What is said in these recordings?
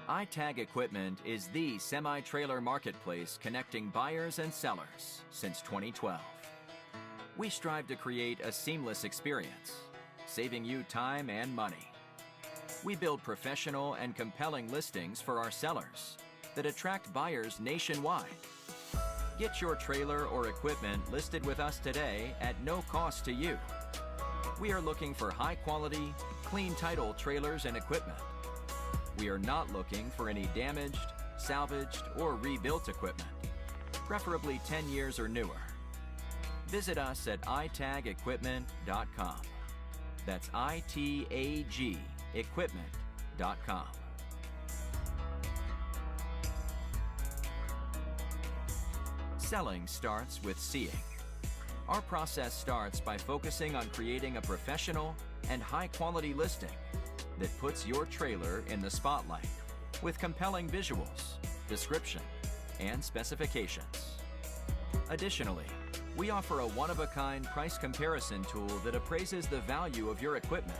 iTag Equipment is the semi-trailer marketplace connecting buyers and sellers since 2012. We strive to create a seamless experience, saving you time and money. We build professional and compelling listings for our sellers that attract buyers nationwide. Get your trailer or equipment listed with us today at no cost to you. We are looking for high-quality, clean title trailers and equipment. We are not looking for any damaged, salvaged, or rebuilt equipment, preferably 10 years or newer. Visit us at itagequipment.com. That's ITAG equipment.com. Selling starts with seeing. Our process starts by focusing on creating a professional and high-quality listing that puts your trailer in the spotlight with compelling visuals, description, and specifications. Additionally, we offer a one-of-a-kind price comparison tool that appraises the value of your equipment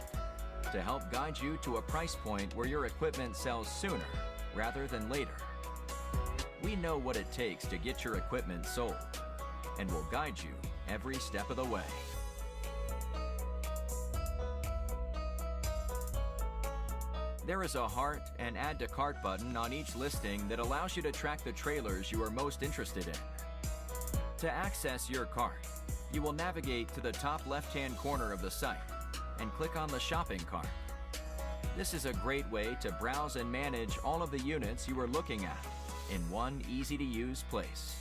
to help guide you to a price point where your equipment sells sooner rather than later. We know what it takes to get your equipment sold and will guide you every step of the way. There is a heart and add to cart button on each listing that allows you to track the trailers you are most interested in. To access your cart, you will navigate to the top left-hand corner of the site and click on the shopping cart. This is a great way to browse and manage all of the units you are looking at in one easy-to-use place.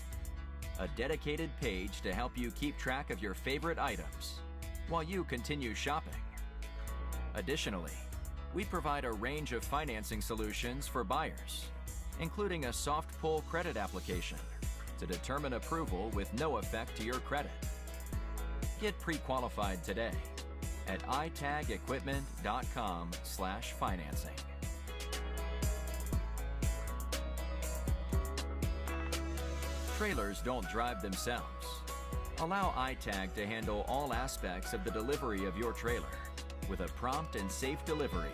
A dedicated page to help you keep track of your favorite items while you continue shopping. Additionally, we provide a range of financing solutions for buyers, including a soft pull credit application to determine approval with no effect to your credit. Get pre-qualified today at itagequipment.com/financing. Trailers don't drive themselves. Allow iTag to handle all aspects of the delivery of your trailer with a prompt and safe delivery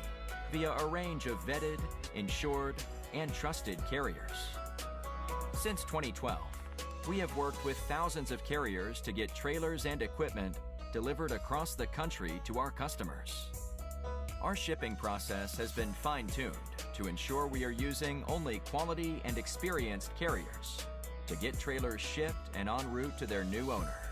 via a range of vetted, insured, and trusted carriers. Since 2012, we have worked with thousands of carriers to get trailers and equipment delivered across the country to our customers. Our shipping process has been fine-tuned to ensure we are using only quality and experienced carriers to get trailers shipped and en route to their new owner.